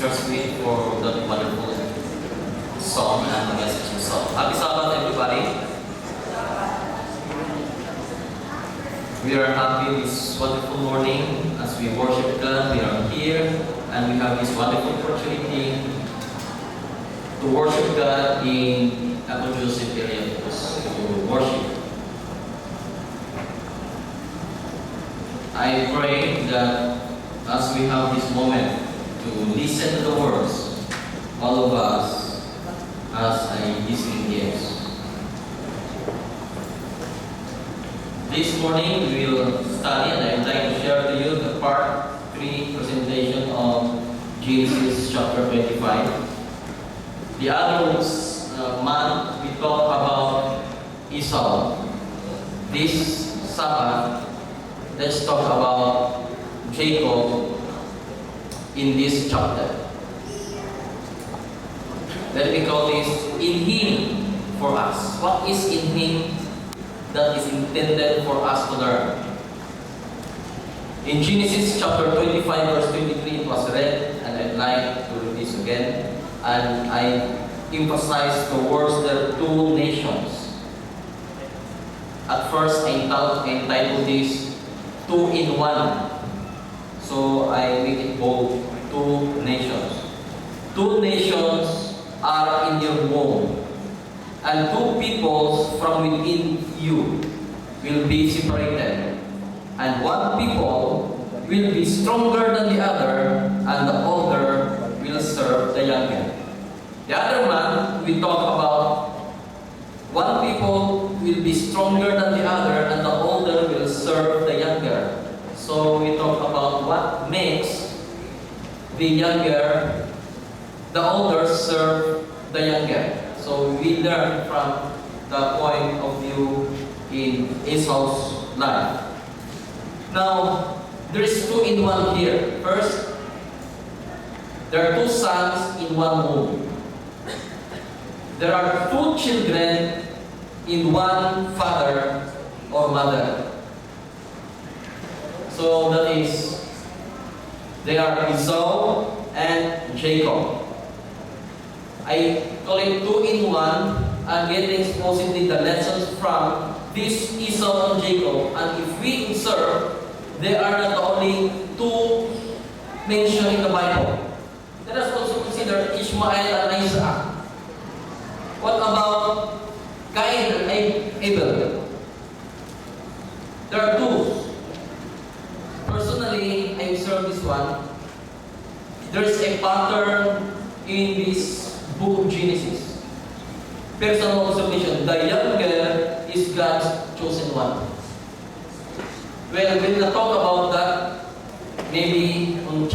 Sister Sweet for that wonderful song and the message song. Happy Sabbath, everybody. We are happy this wonderful morning as we worship God. We are here and we have this wonderful opportunity to worship God in Abu Joseph area to worship. I pray that as we have this moment to listen to the words, all of us as a listening ears. This morning we will study and I would like to share to you the part 3 presentation of Genesis chapter 25. The other month we talk about Esau. This Sabbath, let's talk about Jacob in this chapter. Let me call this in him for us. What is in him that is intended for us to learn? In Genesis chapter 25 verse 23 it was read, and I'd like to read this again. And I emphasize the words there are two nations. At first I entitled this 2 in 1. So I make it bold, 2 nations. 2 nations are in your womb, and 2 peoples from within you will be separated, and 1 people will be stronger than the other, and the older will serve the younger. The other month we talk about 1 people will be stronger than the other, and the older will serve the younger. So we talk about what makes the older serve the younger. So we learn from the point of view in Esau's life. Now, there is 2 in 1 here. First, there are 2 sons in 1 womb. There are 2 children in 1 father or mother. So that is, they are Esau and Jacob. I call it 2 in 1 and getting supposedly the lessons from this Esau and Jacob. And if we observe, they are not only 2 mentioned in the Bible. Let us also consider Ishmael and Isaac. What about Cain and Abel? There are 2. Personally, I observe this one. There is a pattern in this book of Genesis. Personal observation. The younger is God's chosen one. Well, we'll not talk about that maybe on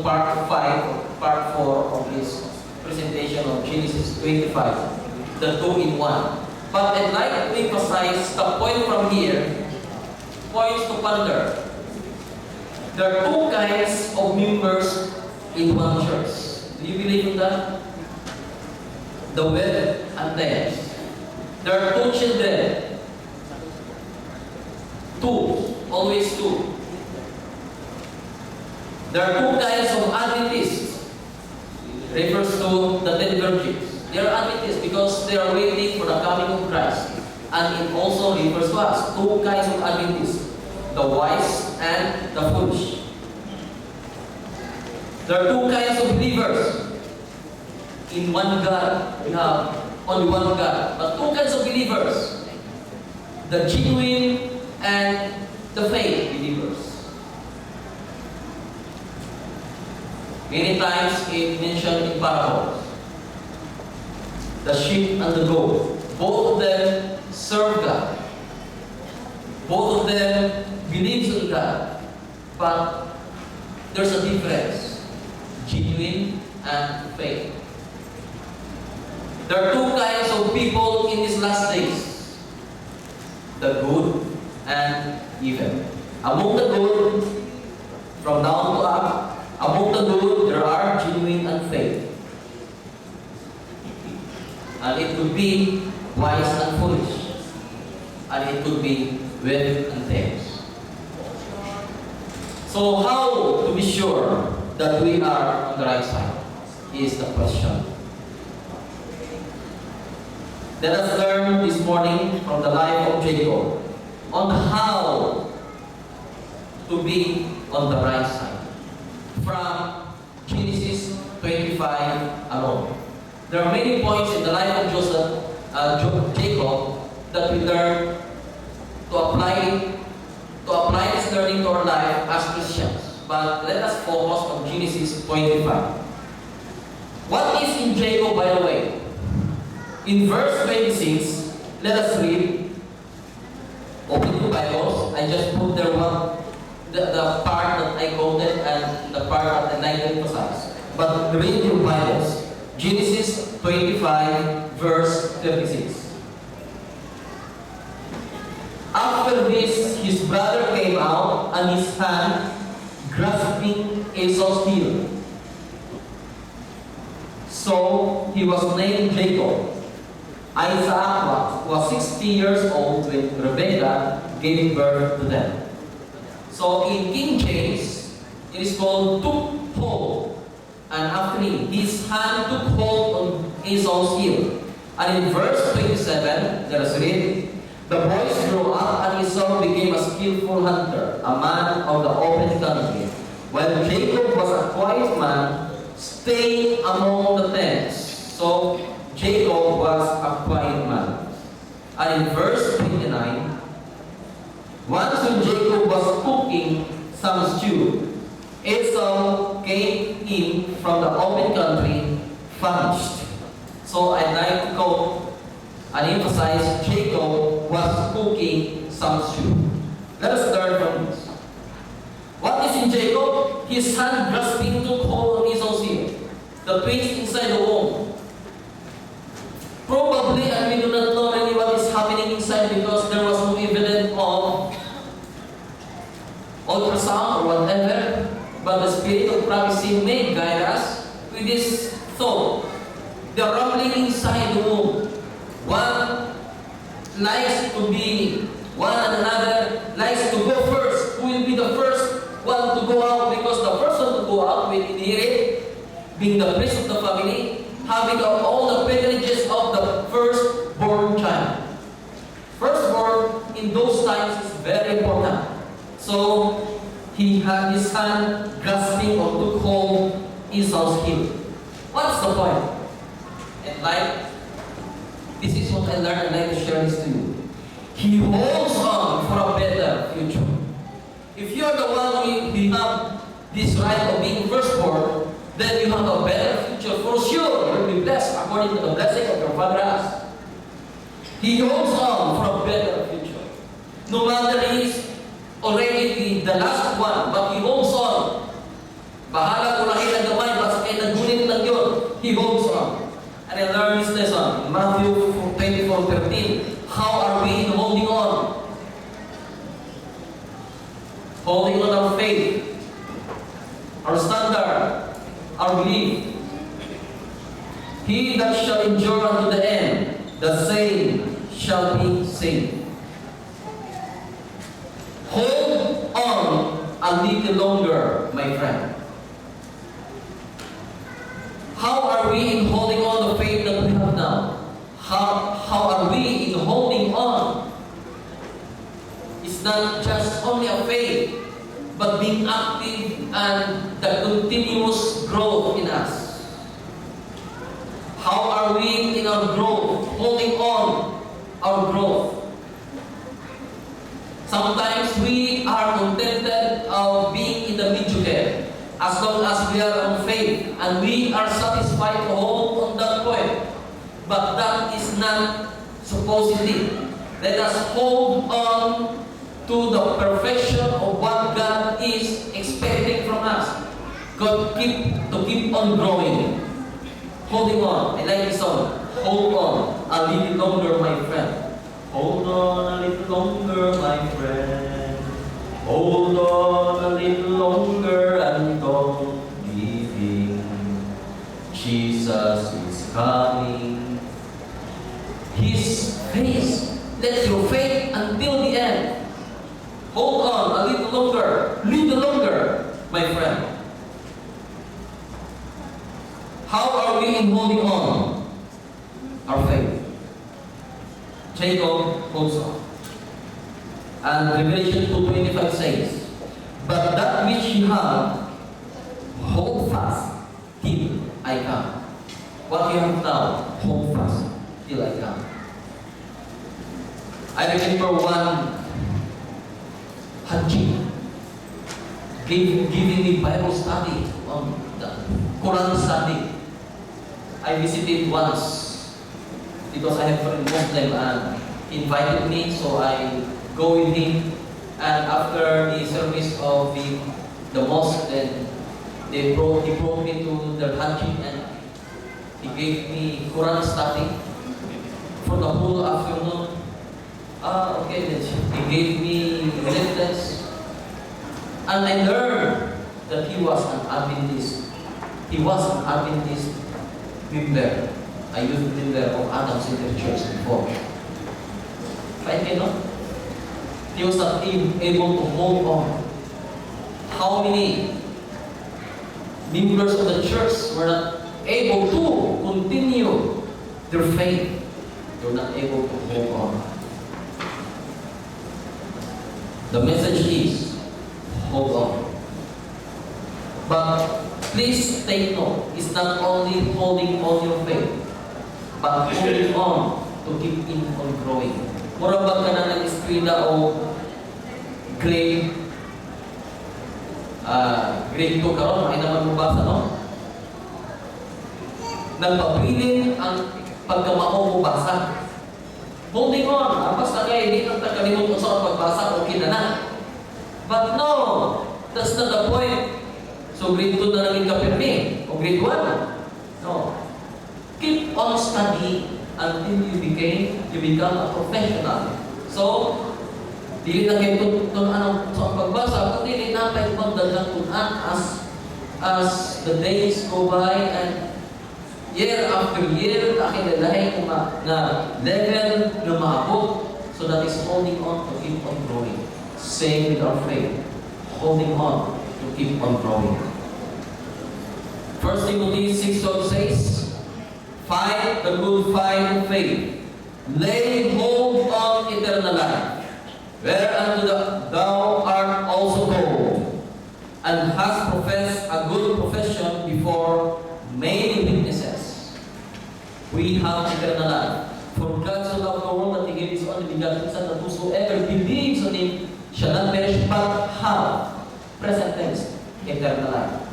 part 5 or part 4 of this presentation of Genesis 25. The 2 in 1. But I'd like to emphasize the point from here, points to ponder. There are 2 kinds of members in 1 church. Do you believe in that? The with and tails. There are 2 children. 2. Always 2. There are 2 kinds of Adventists. Refers to the 10 virgins. They are Adventists because they are waiting for the coming of Christ. And it also refers to us. 2 kinds of Adventists. The wise and the foolish. There are 2 kinds of believers. In 1 God, we have only 1 God. But 2 kinds of believers. The genuine and the fake believers. Many times it mentioned in parables. The sheep and the goat. Both of them serve God. Both of them believes in God. But there's a difference. Genuine and fake. There are 2 kinds of people in these last days. The good and evil. Among the good, from down to up, among the good, there are genuine and fake. And it could be wise and foolish. And it could be with and tails. So how to be sure that we are on the right side? Is the question. Let us learn this morning from the life of Jacob on how to be on the right side. From Genesis 25 alone. There are many points in the life of Jacob that we learn to apply this learning to our life as Christians. But let us focus on Genesis 25. What is in Jacob, by the way? In verse 26, let us read. Open your Bibles. I just put there the part that I quoted and the part that I like to emphasize. But read your Bibles. Genesis 25, verse 36. After this, his brother came out, and his hand grasping Esau's heel. So he was named Jacob. Isaac was 60 years old when Rebekah gave birth to them. So in King James, it is called took hold. And after his hand took hold on Esau's heel. And in verse 27, let us read, the boys grew up, and Esau became a skillful hunter, a man of the open country, while Jacob was a quiet man, staying among the tents. So Jacob was a quiet man. And in verse 29, once when Jacob was cooking some stew, Esau came in from the open country, famished. So I'd like to quote and emphasize Jacob was cooking some stew. Let us learn from this. What is in Jacob? His hand grasping took hold on Esau's heel. The twins inside the womb. Probably, and we do not know really what is happening inside because there was no evidence of ultrasound or whatever. But the spirit of prophecy may guide us with this thought. The rumbling inside the womb. One likes to be, one and another likes to go first. Who will be the first one to go out? Because the first one to go out will inherit, being the priest of the family, having all the privileges of the firstborn child. Firstborn in those times is very important. So he had his hand grasping or took hold Esau's heel. What's the point? And this is what I learned, and I'd like to share this to you. He holds on for a better future. If you're the one who have this right of being firstborn, then you have a better future for sure. You'll be blessed according to the blessing of your father has. He holds on for a better future. No matter he's already the last one, but he holds on. Bahala ko lang ilang gamay, basta kayo nagulit lang yun. He holds on. And I learned this lesson in Matthew 24:13. How are we holding on? Holding on our faith, our standard, our belief. He that shall endure unto the end, the same shall be saved. Hold on a little longer, my friend. How are we in holding on the faith that we have now? How are we in holding on? It's not just only a faith, but being active and the continuous growth in us. How are we in our growth, holding on our growth? Sometimes we are contented of being in the mediocre, as long as we are on faith and we are satisfied to hold on that point. But that is not supposedly. Let us hold on to the perfection of what God is expecting from us. God keep on growing. Holding on. I like this song. Hold on a little longer, my friend. Hold on a little longer, my friend. Hold on a little longer and don't give in. Jesus is coming. His face. Let your faith until the end. Hold on a little longer, my friend. How are we in holding on our faith? Jacob holds on. And Revelation 2:25 says, "But that which you have, hold fast till I come." What you have now, hold fast till I come. I remember one Haji giving me Bible study on the Quran study. I visited once because I have a friend Muslim and he invited me, so I go with him. And after the service of the mosque, then he brought me to the Haji and he gave me Quran study for the whole afternoon. Okay, then he gave me lessons. And I learned that he was an Adventist. He was an Adventist member, a youth member of Adam Center Church before. Right, you know? He was not able to hold on. How many members of the church were not able to continue their faith? They were not able to hold on. The message is, hold on. But please take note, it's not only holding on your faith, but holding on to keep on growing. Mura ba ka na nag-eskwela o grade 2 karon, ay naman mabasa, no? Nagpabilin ang pagkamao mo basa. Holding on, basta kayo, hindi kang tagalimot sa pagbasa, okay na. But no, that's not the point. So grade 2 na lang kapirmi, o grade 1. No. Keep on studying until you become a professional. So, dili na kayo tunan sa pagbasa, kundi dili na kayo magdagang tunan as the days go by and year after year, nakilalahin na level na maabot. So that is holding on to keep on growing. Same with our faith. Holding on to keep on growing. 1 Timothy 6:12 says, "Fight the good fight of faith. Lay hold on eternal life, whereunto thou art also called, and hast professed a good profession before many witnesses." We have eternal life. For God so loved the world that He gave His only begotten Son, that whosoever believes on Him shall not perish but have, present tense, eternal life.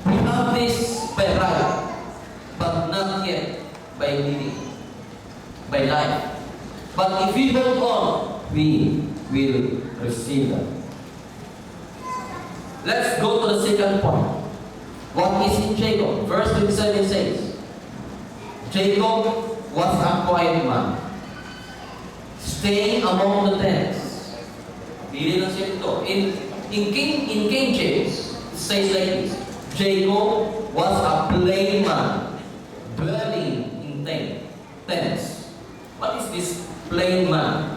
We have this by right, but not yet by living, by life. But if we hold on, we will receive them. Let's go to the second point. What is in Jacob? Verse 27 says, Jacob was a quiet man, staying among the tents. Dili lang siya ito. In King James, it says like this: Jacob was a plain man, dwelling in tents. What is this plain man?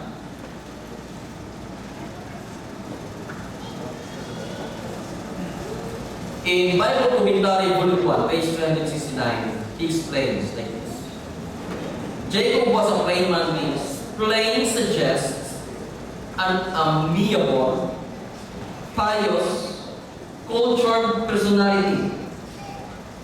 In Bible Commentary, Volume 1, page 369, he explains like this. Jacob was a plain man means plain suggests an amiable, pious, cultured personality.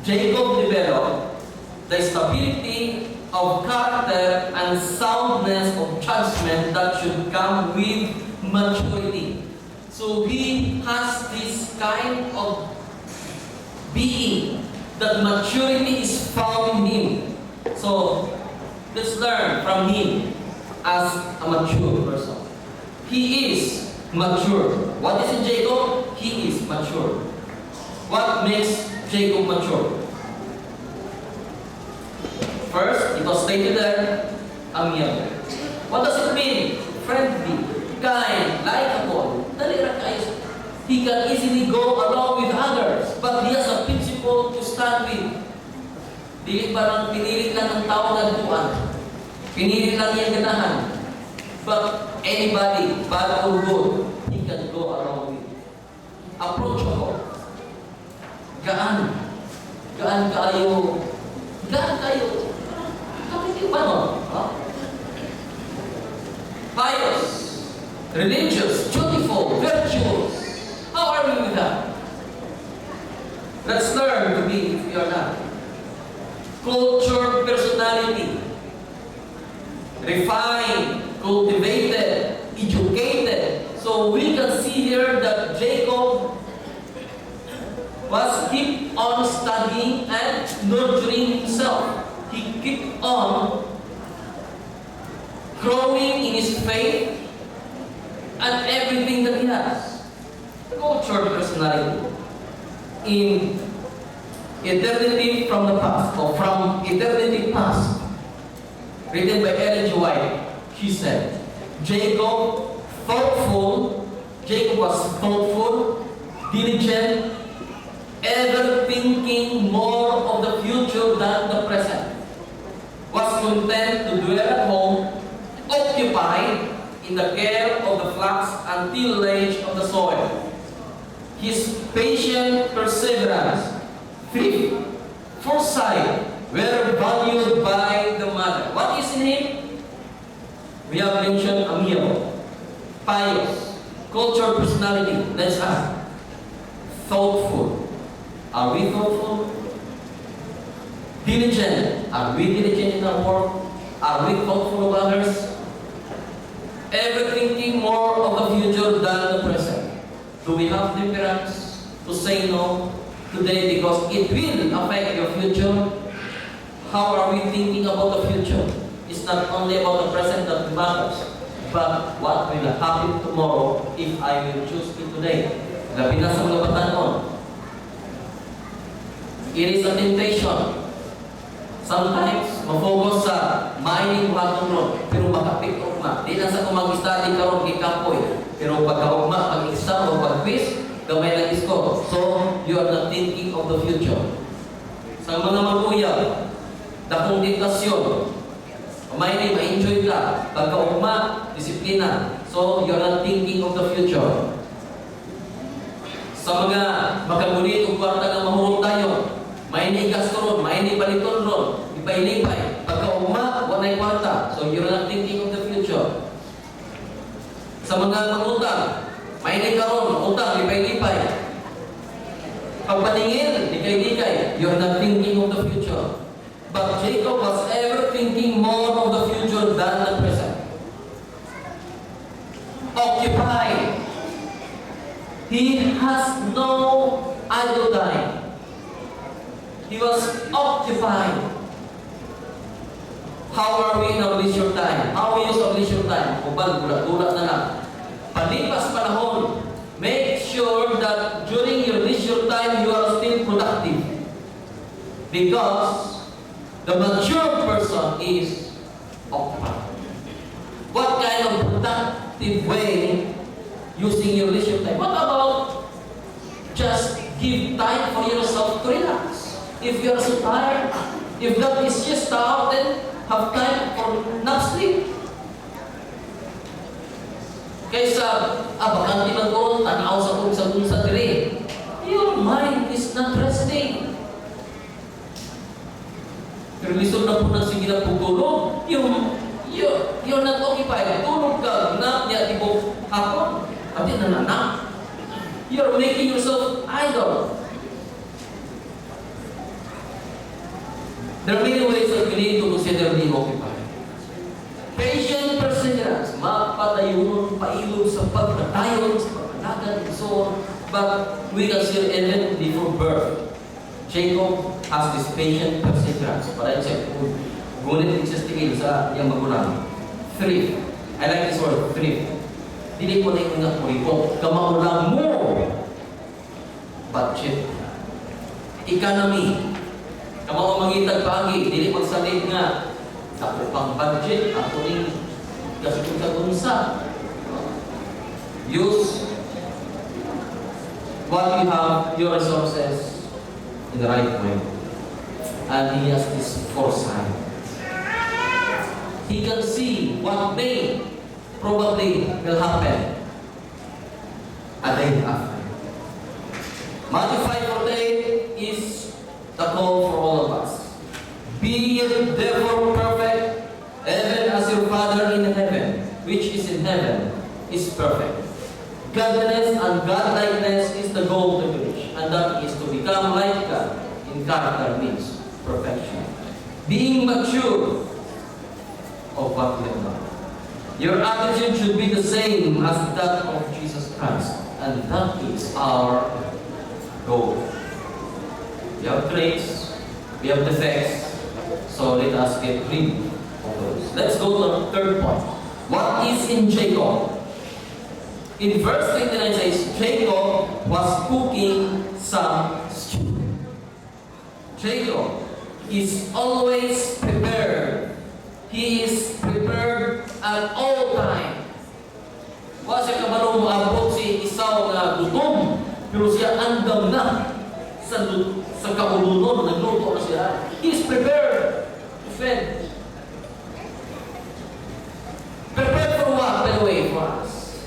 Jacob developed the stability of character and soundness of judgment that should come with maturity. So he has this kind of being that maturity is found in him. So let's learn from him as a mature person. He is mature. What is in Jacob? He is mature. What makes Jacob mature? First, it was stated there, amiable. What does it mean? Friendly, kind, likable. He can easily go along with others, but he has a principle to stand with. Dili parang pinilit lang ng tao na duan. Pinilit lang yung ganahan. But anybody, bad or good, he can go along with. Approachable. Gaan. Gaan kayo. Bakit yung paano? Pious, religious, dutiful, virtuous. How are we with that? Let's learn to be if we are not. Cultured personality, refined, cultivated, educated. So we can see here that Jacob was keep on studying and nurturing himself. He kept on growing in his faith and everything that he has. Cultured personality. In eternity from the past, or from eternity past, written by Ellen G. White, she said, Jacob was thoughtful, diligent, ever thinking more of the future than the present, was content to dwell at home, occupied in the care of the flocks and tillage of the soil. His patient perseverance, faith, foresight were valued by the mother. What is in him? We have mentioned Amir, pious, cultured personality. Let's ask. Thoughtful. Are we thoughtful? Diligent. Are we diligent in our work? Are we thoughtful of others? Ever thinking more of the future than the present? Do we have temperance to say no today because it will affect your future? How are we thinking about the future? It's not only about the present that matters, but what will happen tomorrow if I will choose it today. Labi na sa mga batanon. It is a temptation. Sometimes, mafocus sa mining hatong ron, pero makapit ugma. Di na sa kung mag-study karon kay Kapoy, pero pagka-ugma, pag-exam o pag-quiz, gamay lang isko. So, you are not thinking of the future. Sa mga mag-uyab, dakong tentasyon, mining, ma-enjoy ka. Pagka-ugma, disiplina. So, you are not thinking of the future. Sa mga makagunit o kwarta ng mahurot tayo, may naigas ko ron, may naibaliton ron, ipay-lipay. Pagka-ugma, wanay kwarta. So, you're not thinking of the future. Sa mga mangutang, may naikaron, utang, lipay-lipay. Pagpaningin, likay-likay, you're not thinking of the future. But Jacob was ever thinking more of the future than the present. Occupied. He has no idle time. He was occupied. How are we in our leisure time? How we use our leisure time? Ubal, gulat-gulat na lang. Palipas panahon, make sure that during your leisure time, you are still productive. Because the mature person is occupied. What kind of productive way using your leisure time? What about just give time for yourself to relax? If you are so tired, if that is just out, then have time for nap sleep. Kaysa, bakante man ko, tanaw sa kung sa diri. Your mind is not resting. Pero lisod na po na sige na pagtulog, you're not occupied. Tulog ka, nap niya, tipo hapon, pati nananap. You're making yourself idle. There are many ways that we need to consider being occupied. Patient perseverance, mapatayon, pailog sa pagpatayon, sa pagpanagan, and so on. But we can still even before birth. Jacob has this patient perseverance. But I check, ngunit existing sa iyang magulang. Thrift. I like this word, thrift. Dili ko na ingat mo rito. Kamaulang mo. Budget. Economy. Kamao mangitag pagi, dili magsalit nga sa pang budget, ako ning gastos sa unsa. Use what you have, your resources, in the right way. And he has this foresight. He can see what may probably will happen a day after. Matthew 5:48 is the call it therefore perfect, even as your Father in heaven, which is in heaven, is perfect. Godliness and godlikeness is the goal to reach, and that is to become like God in character means perfection. Being mature of what we have done. Your attitude should be the same as that of Jesus Christ, and that is our goal. We have traits, we have defects, so let us get rid of those. Let's go to the third point. What is in Jacob? In verse 29 says, Jacob was cooking some stew. Jacob is always prepared. He is prepared at all time. Wa siya kabalo moabot si Esau na gutom, pero siya andam na sa kaulunon, nagluto na siya. He is prepared to feed. Prepared for what, by the way, for us?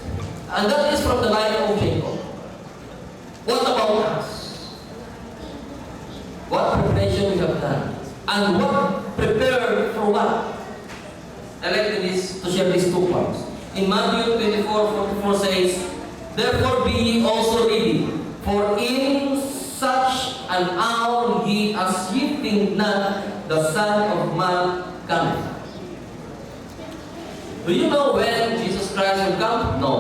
And that is from the life of Jacob. What about us? What preparation we have done? And what prepared for what? I like to share these 2 points. In Matthew 24:44 says, Therefore be ye also ready, for in such an hour ye as ye think not, the Son of Man cometh. Do you know when Jesus Christ will come? No.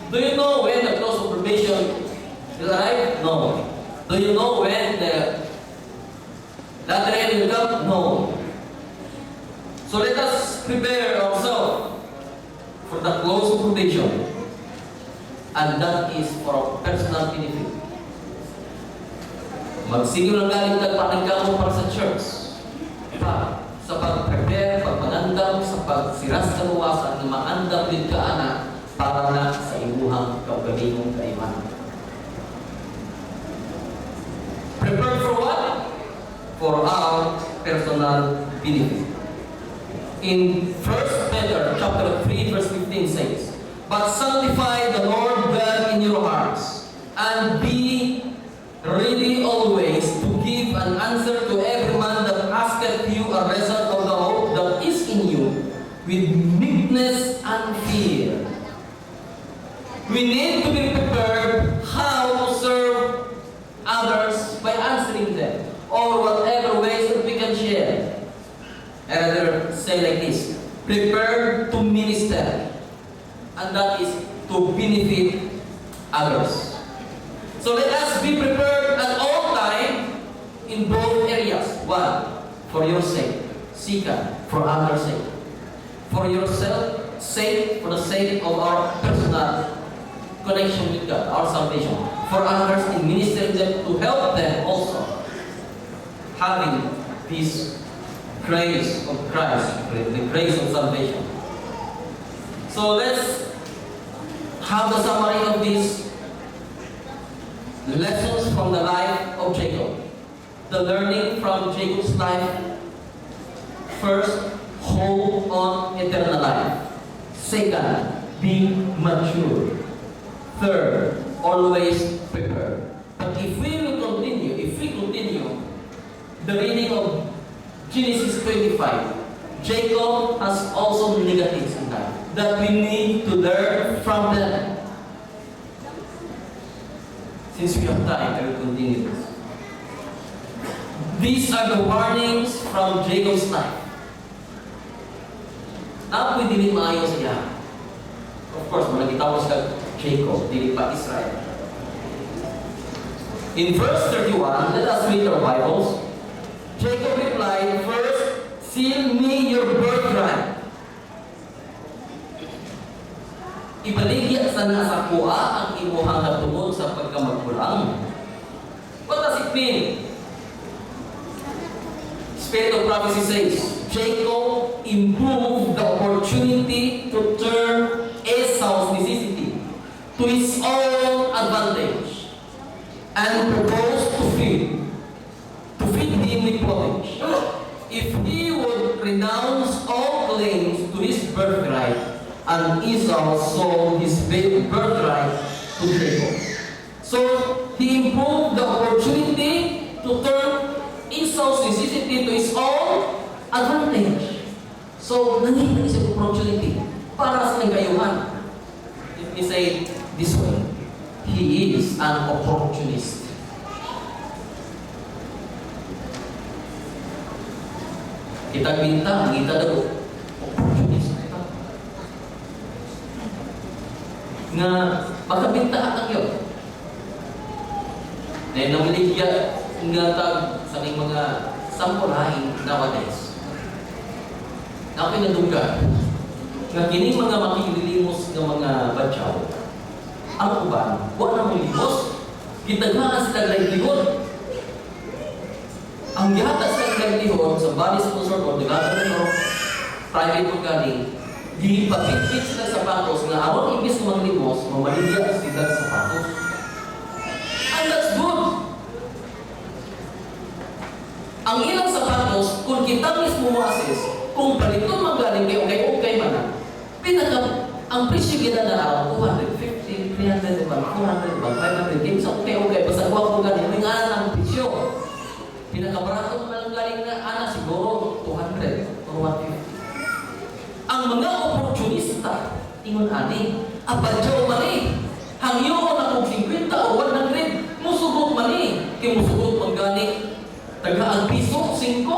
Do you know when the close of probation will arrive? No. Do you know when the latter will come? No. So let us prepare ourselves for the close of probation, and that is for our personal benefit. Magsigil ang galing tagpanagkamo para sa church. Sa pag-prepare, pagpangandam, sa pagsiras kaluwasan, na maandam din ka anak para na sa imuhang kaugalingong kaimanan. Prepare for what? For our personal benefit. In 1 Peter chapter 3 verse 15 says, But sanctify the Lord God in your hearts, and be ready always to give an answer to every man that asketh you a result of the hope that is in you, with meekness and fear. We need to be prepared how to serve others by answering them, or whatever ways that we can share. I rather say like this, prepared to minister, and that is to benefit others. So let us be prepared at all time in both areas. One, for your sake. Second, for others' sake. For yourself sake, for the sake of our personal connection with God, our salvation. For others, in ministering them, to help them also having this grace of Christ, the grace of salvation. So let's have the summary of these lessons from the life of Jacob. The learning from Jacob's life. First, hold on eternal life. Second, be mature. Third, always prepare. But if we continue the reading of Genesis 25, Jacob has also negatives in life that we need to learn from them. Since we have time, I will continue this. These are the warnings from Jacob's life. Na ako'y dili maayo siya. Of course, managitawag siya Jacob, dili pa Israel. In verse 31, let us read our Bibles. Jacob replied, First, seal me your birthright. Ibaligya sana sa kuha ang imuhang natungod sa pagkamagkulang. What does it mean? Spirit of prophecy says, Jacob improved the opportunity to turn Esau's necessity to his own advantage and proposed to feed him with clothing. If he would renounce all claims to his birthright, and Esau sold his birthright to Jacob. So he improved the opportunity to turn Esau Esau's necessity to his own advantage. So, nangyayon siya opportunity para sa kayuhan. Let me say this way. He is an opportunist. Kita minta, kita dapat opportunist. Nga, makabintahan ang yun. Na namaligya nga tag sa mga sampurahin nowadays. Na ako'y naduga nga kining mga makililimos ng mga badyaw, ang uban, huwag na mong limos, kitagmaan sa livelihood. Ang yata sa livelihood sa body sponsor o the government or private organic, di pagkikit sila sa sapatos na aron ibis ng mga limos, mamaligya sila sa sapatos. And that's good. Ang ilang sapatos, kung kita mismo mo assess, kung paliton magaling kayo, okay man na, ang presyo gina na araw, 250, 300, 400, 500, game sa okay, basta kuha ko galing, may nga ang presyo. Pinakabarato mo na lang galing na, siguro 200 or 150. Ang mga opportunista, ingon ani, abadyaw mani, hangyo na kung 50 o 100, musugot mani, kaya musugot magani, tagaan piso, 5.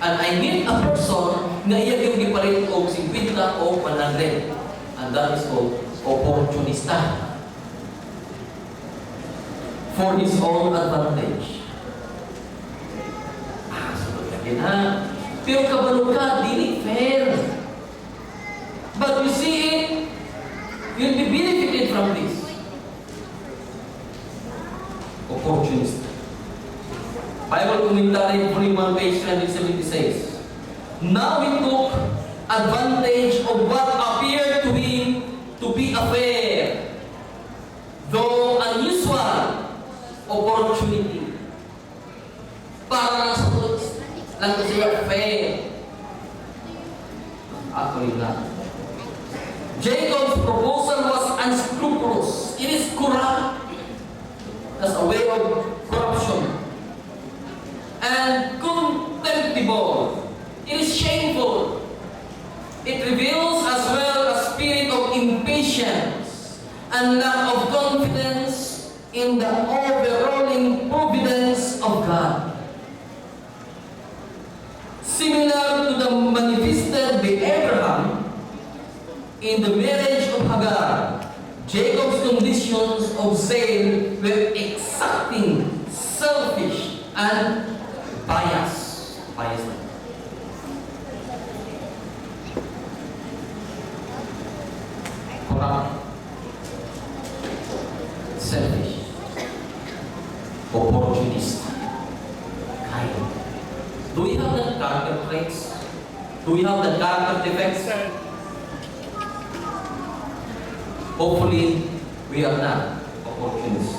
And I meet a person na iya yung gipalit o 50 o 100. And that is called opportunista. For his own advantage. Sabi lagi na, pero kabalo ka, dili fair. But you see it, you'll be benefited from this. Opportunista. Bible commentary, volume 1, page 276. Now he took advantage of what appeared to him to be a fair, though unusual, opportunity. Para sa lang ko siya fair. Actually not. Jacob's proposal was unscrupulous. It is corrupt. That's a way of corruption. And contemptible. It is shameful. It reveals as well a spirit of impatience and lack of confidence in the overruling providence of God. Similar to the manifested by Abraham in the marriage of Hagar, Jacob's conditions of sale were exacting, selfish, and bias. Corrupt, selfish, opportunist, kind. Do we have that character traits? Do we have that character defects? Hopefully, we are not opportunists.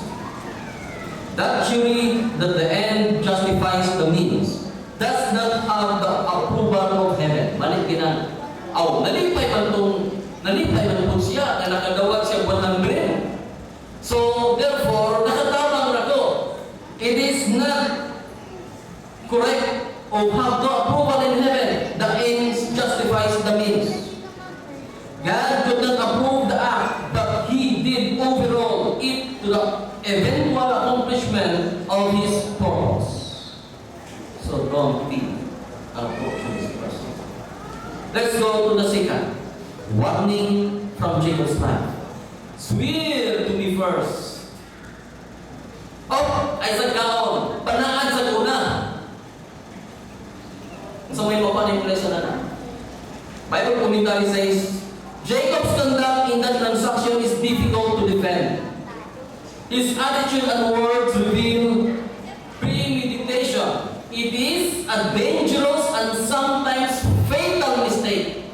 That theory that the end justifies the means does not have the approval of heaven. Malit ginan. Nalipay man po siya na nakagawa siya 100. So, therefore, nakatabang na to. It is not correct or have no approval in heaven. The end justifies the means. God could not approve the act, but He did overall it to the eventual accomplishment of His purpose. So don't be an opportunist person. Let's go to the second warning from Jacob's life. Swear to me first. Ay sa kaon, panaan sa una. So may mapanipulation na. Bible commentary says, Jacob's conduct in that transaction is difficult to defend. His attitude and words reveal premeditation. It is a dangerous and sometimes fatal mistake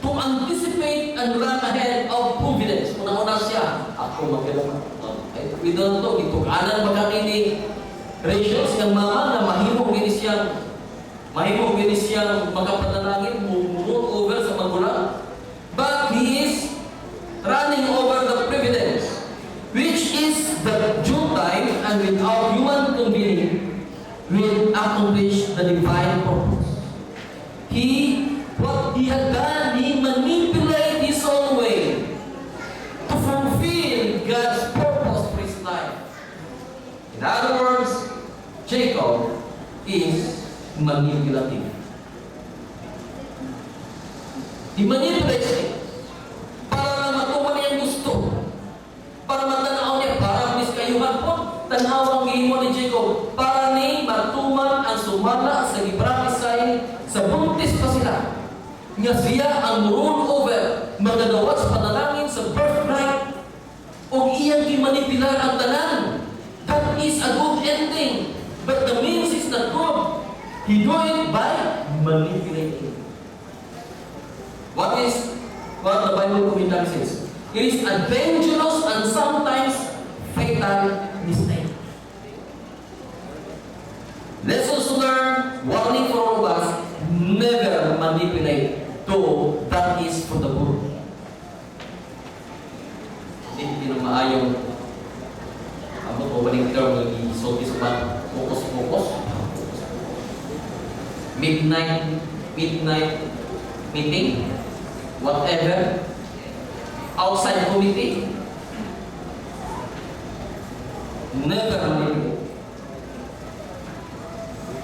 to anticipate and run ahead of providence. Una-una siya, ako magkailangan. We don't know, itukanan ba kami ni Rachel, siyang mama na mahimong ginisiyang magkapanalangin, move over sa magulang. But he is running over the providence, which is the due time and without human convening. will accomplish the divine purpose. What he had done, he manipulated his own way to fulfill God's purpose for his life. In other words, Jacob is manipulative. He manipulates it para lang matuwa niya ang gusto. Para matanaw niya, para miskayuhan po, tanaw ang gihimo ni Jacob. Para ni matuman ang sumala sa gibratisay, sa buntis pa sila. Nga siya ang rule over, magdadawat sa panalangin sa birthright, o iyang kimanipilar ang tanan. That is a good ending. But the means is not good. He do it by manipulating. What the Bible commentary says? It is a dangerous and sometimes fatal mistake. Lessons to learn, warning for all of us, never manipulate though that is for the good. Hindi na maayong o waling term nag-isulti sa mga focus. Midnight meeting, whatever, outside committee, never manipulate.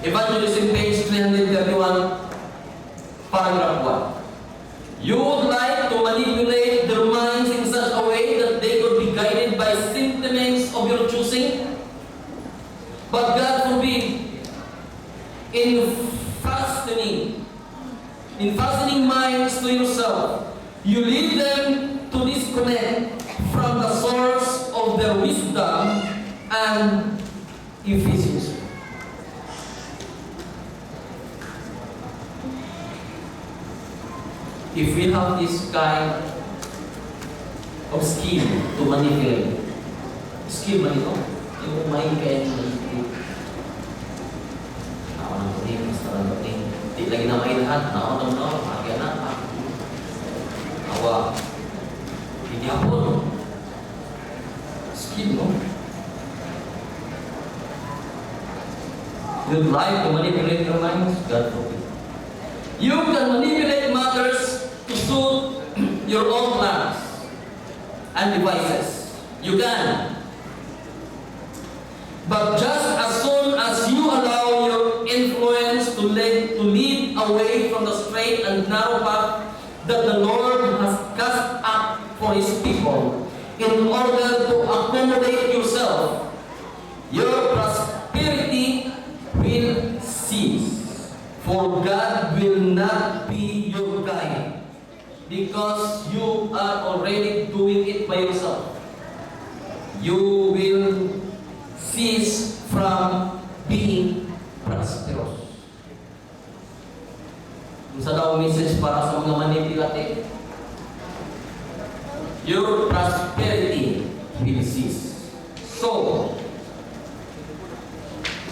Evangelism page 331, paragraph 1. You would like to manipulate their minds in such a way that they could be guided by sentiments of your choosing? But God forbid, in fastening minds to yourself, you lead them to disconnect from the source of their wisdom and efficiency. If we have this kind of skill to manipulate, skill man ito, yung may kaya manipulate. Ako nang puting, basta lang puting. Di lagi na may lahat, naon, magyan na. Awa, hindi ako. Skill, no? You'd like to manipulate your minds? God forbid. You can manipulate matters to suit your own plans and devices. You can. But just as soon as you allow your influence to lead away from the straight and narrow path that the Lord has cast up for His people, in order to accommodate yourself, your prosperity will cease. For God will not be your guide, because you are already doing it by yourself. You will cease from being prosperous. Sa daw message para sa mga manipulative, your prosperity will cease. So,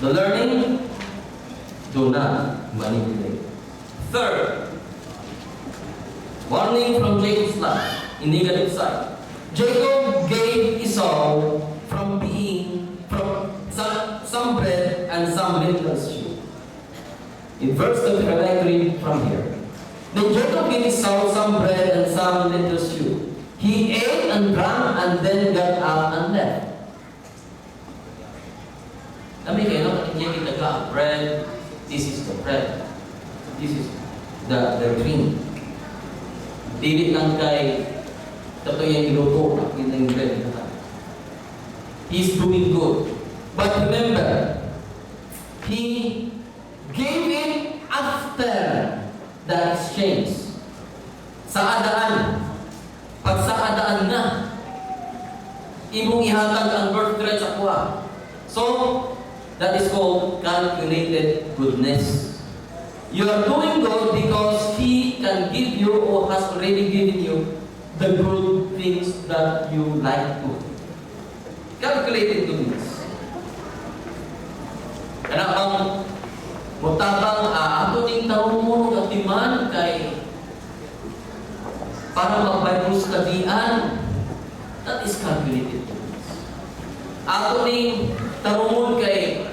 the learning, do not manipulate. Third, warning from Jacob's life in negative side. Jacob gave Esau from some bread and some little stew. In verse 30, I read from here. Then Jacob gave Esau some bread and some little stew. He ate and drank and then got up and left. Kami kayo, hindi kita bread. This is the bread. This is the drink. Dili lang kay tato yung iluto, yun yung bread. He's doing good. But remember, he gave it after the exchange. Sa adaan. Pag sa adaan na, imong ihatag ang birthright sa kuha. So, that is called calculated goodness. You are doing good because He can give you or has already given you the good things that you like to. Calculated goodness. Kana bang mutabang ato ning tarungon at timan kay para mag-Bible study-an, that is calculated goodness. Ato ning tarungon kay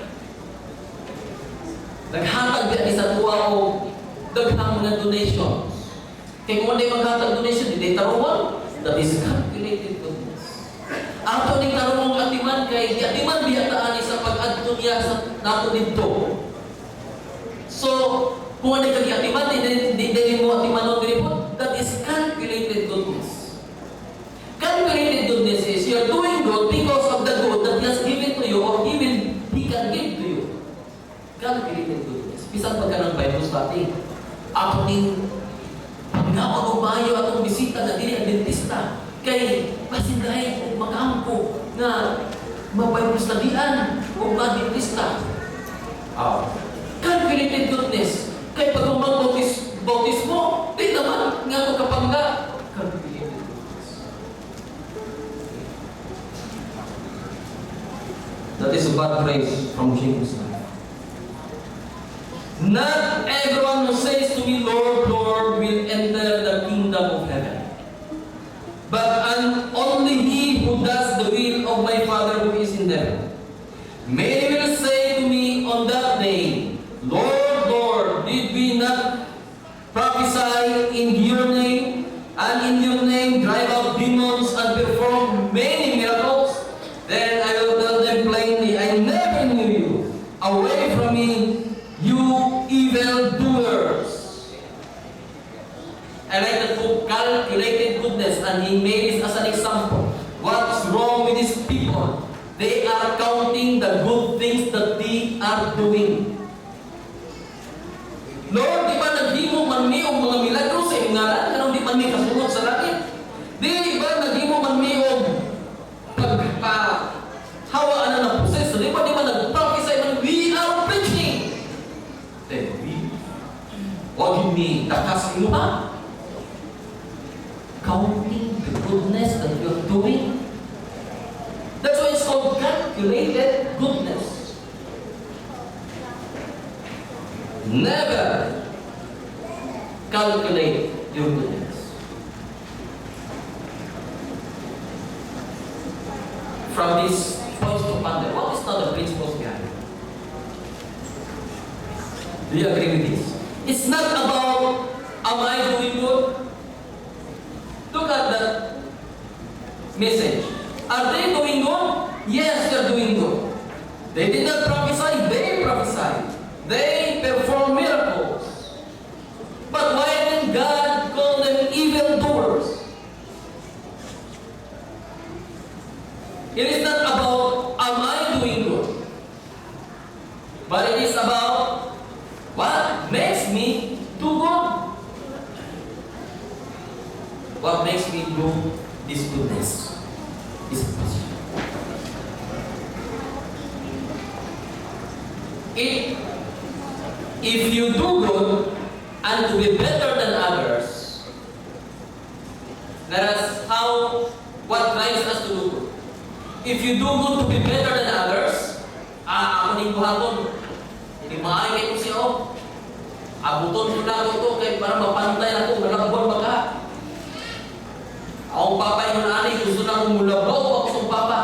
Naghatag diyan sa tuwa o daghang mga donations. Kaya kung hindi maghatag donation, hindi taruman. That is calculated goodness. Ato ning tarumong atiman kay di atiman biyataan sa pag-adto niya sa nato didto. So, kung ano kag atiman, di mo atiman o diripot, that is calculated goodness. Calculated goodness is you're doing good because of the good that He has given to you or even He can give to you. Calculated goodness. Bisan pagka ng Bible study, ako ning nga magubayo atong bisita na dili adventista kay basin dahil kung mag-amko na ma-Bible studyan o ma-adventista. Calculated goodness. Kay pag bautis mo, di naman nga ko kapangga. Calculated goodness. That is a bad praise from James. Not everyone who says to me, Lord, Lord, will enter the kingdom of heaven, but only he who does the will of my Father who is in heaven. Many will say to me on that day, Lord, Lord, did we not prophesy in your name, and in your name drive out demons and perform many miracles? Then I will tell them plainly, I never knew you. Away from me, you evildoers. I like the book Calculated Goodness, and he made this as an example. What's wrong with these people? They are counting the good things that they are doing. Lord, di ba naghimo man mi og mga milagro sa iyong ngalan? Anong di man mi kasunod sa langit? Di ba naghimo man mi og hawaan na ng proseso? Di ba nag-prophesy man, we are preaching? Then we, wag mi takas imo ha? Counting the goodness that you are doing. That's why it's called calculated goodness. Never calculate your goodness. From this points to ponder, what is not the principles behind it? Do you agree with this? It's not about, am I doing good? Look at that message. Are they doing good? Yes, they are doing good. They did not prophesy, they prophesied. They perform miracles. But why did God call them evildoers? It is not about, am I doing good? But it is about, what makes me do good? What makes me do this goodness? Is a question. If you do good and to be better than others, that is what drives us to do good. If you do good to be better than others, ako ning buhaton, hindi maay kayo siya o. Abuton ko na ito kay para mapantay na ito, malakbuan baka. Akong papa yung nanay, gusto na akong mulabaw ako sa papa.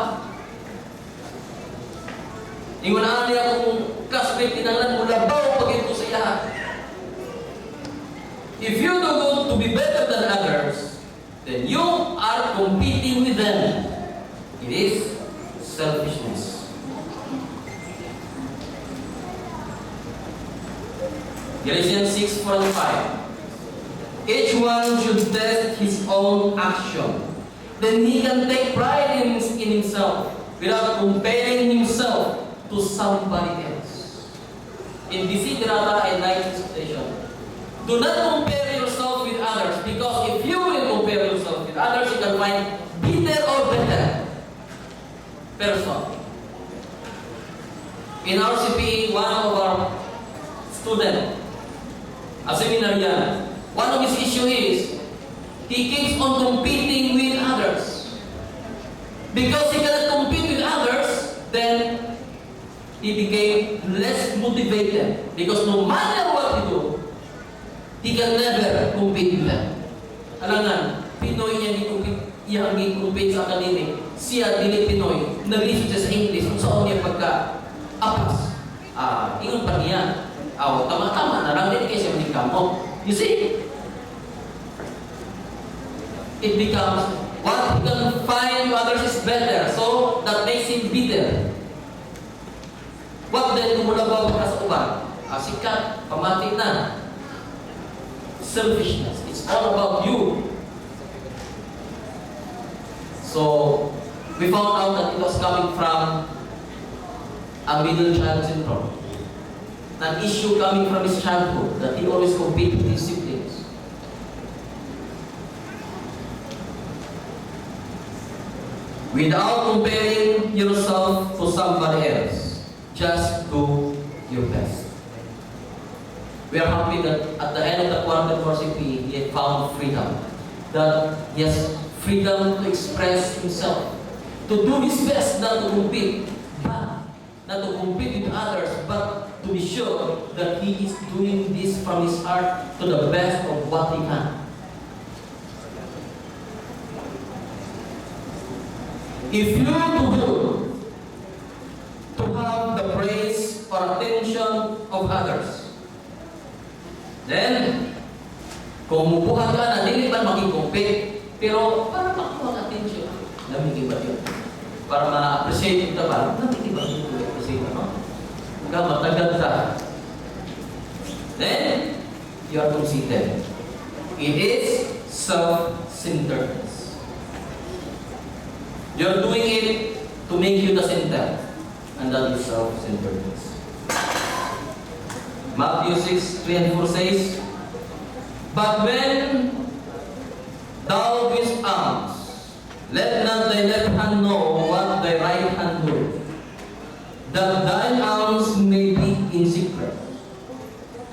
Ingon na nanay akong classmate, tinanglan mulabaw pag ito sa iya. If you do good to be better than others, then you are competing with them. It is selfishness. Galatians 6:5. Each one should test his own action. Then he can take pride in himself without comparing himself to somebody else. In Desiderata and Light Station, do not compare yourself with others, because if you will compare yourself with others, you can find bitter or better person. In our CPE, one of our students, a seminarian, one of his issue is he keeps on competing with others. Because he cannot compete with others, then he became less motivated. Because no matter what he do, he can never compete with them. Alangan, Pinoy niya compete sa academic. Siya, dili Pinoy, nag-research siya sa English, kung saan niya pagka-apas. Ingon pa niya. Tama-tama na lang din kayo sa manikam mo. You see? It becomes, what you can find to others is better, so that makes him bitter. What then kumulabaw ka sa uban? Sikat, pamati na. Selfishness. It's all about you. So, we found out that it was coming from a middle child syndrome. An issue coming from his childhood, that he always competed with his siblings. Without comparing yourself to somebody else, just do your best. We are happy that at the end of the quarter course, he had found freedom. That he has freedom to express himself, to do his best, not to compete, not to compete with others, but to be sure that he is doing this from his heart to the best of what he can. If you do good to have the praise or attention of others, then kung mubuhat ka na, hindi man makikumpit, pero para makuha ng attention, lamigin ba yun? Para ma-appreciate ito ba? Lamigin ba yun? Appreciate mo? Hanggang matagal ka. Then, you are conceited. It is self-centeredness. You are doing it to make you the center, and that is self-centeredness. Matthew 6:3-4 says, "But when thou givest alms, let not thy left hand know what thy right hand doeth, that thine alms may be in secret.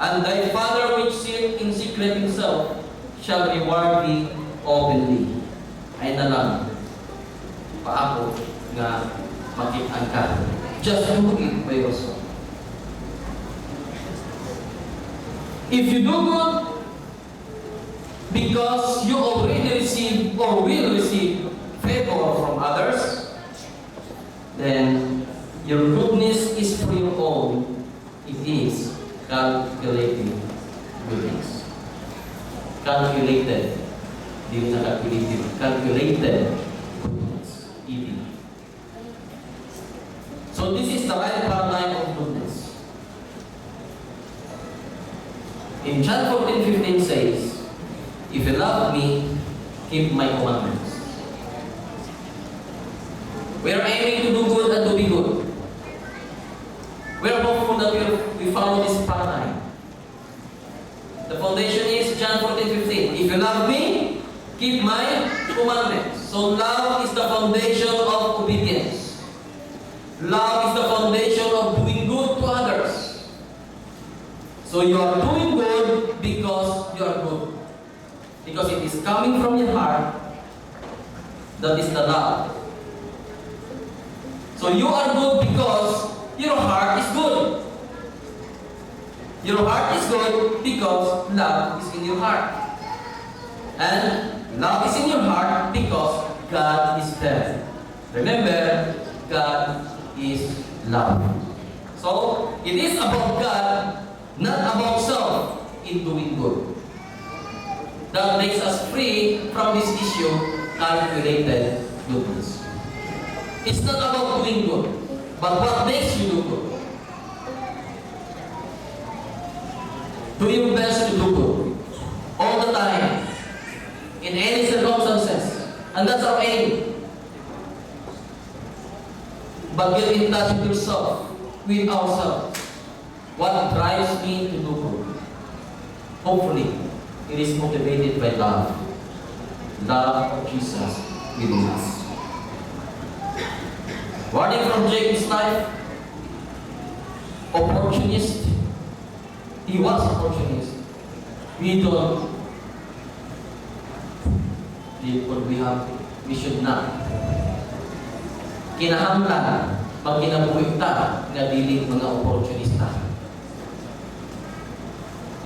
And thy Father which sitteth in secret himself shall reward thee openly." Ay na lang, paako nga makitaan ka. Just do it by yourself. If you do good because you already receive or will receive favor from others, then your goodness is for your own. It is calculated goodness. Calculated. Hindi na calculated. Calculated goodness. ED. So this is the right paradigm of goodness. In John 14:15 says, "If you love me, keep my commandments." We are aiming to do good and to be good. We are hopeful that we follow this paradigm. The foundation is John 14:15. If you love me, keep my commandments. So love is the foundation of obedience. Love is the foundation of doing good to others. So you are doing good because you are good. Because it is coming from your heart. That is the love. So you are good because your heart is good. Your heart is good because love is in your heart. And love is in your heart because God is there. Remember, God is love. So it is about God, not about self in doing good. That makes us free from this issue, calculated goodness. It's not about doing good, but what makes you do good. Do your best to do good all the time, in any circumstances, and that's our aim. But get in touch with yourself, with ourselves. What drives me to do good? Hopefully, it is motivated by love. Love of Jesus within us. Warning from Jacob's life. Opportunist. He was opportunist. We should not. Kinahanglan pag kinabuhi ta nga dili mga opportunista.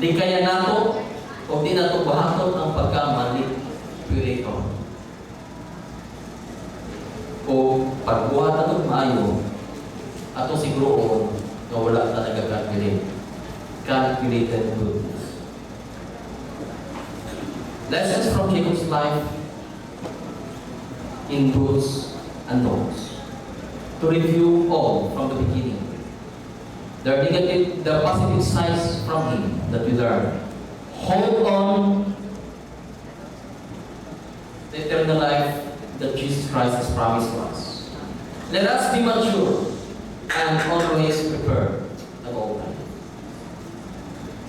Di kaya nato o di nato bahaton ang pagka-manipulator. O pagbuhat nato maayo ato siguro nga wala ta nagagalin. calculated goodness. Lessons from Jacob's life in do's and don'ts. To review all from the beginning. There are negative, there are positive sides from him that we learn. Hold on the eternal life that Jesus Christ has promised to us. Let us be mature and always prepared at all times.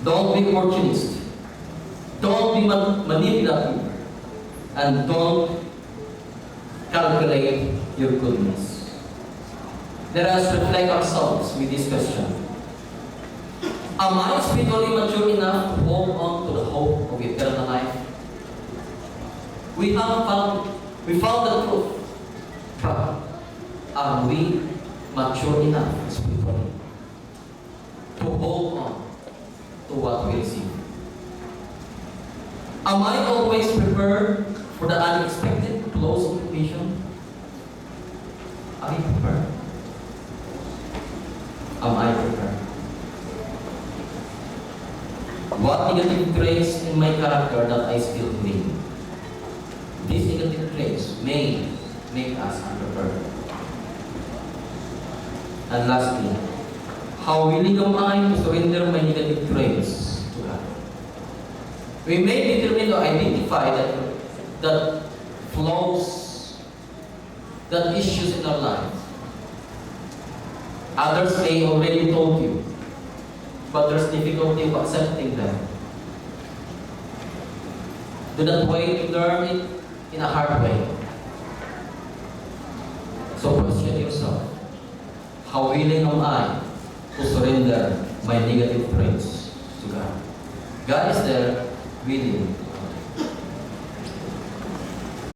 Don't be opportunist. Don't be manipulative. And don't calculate your goodness. Let us reflect ourselves with this question. Am I spiritually mature enough to hold on to the hope of eternal life? We found the truth. But are we mature enough spiritually to hold on to what we receive? Am I always prepared for the unexpected close of vision? Are you prepared? Am I prepared? What negative traits in my character that I still believe? These negative traits may make us unprepared. And lastly, how willing am I to surrender my negative traits to God? We may determine or identify that flaws, that issues in our lives. Others may already told you, but there's difficulty of accepting them. Do not wait to learn it in a hard way. So question yourself, how willing am I to surrender my negative traits to God? God is there willing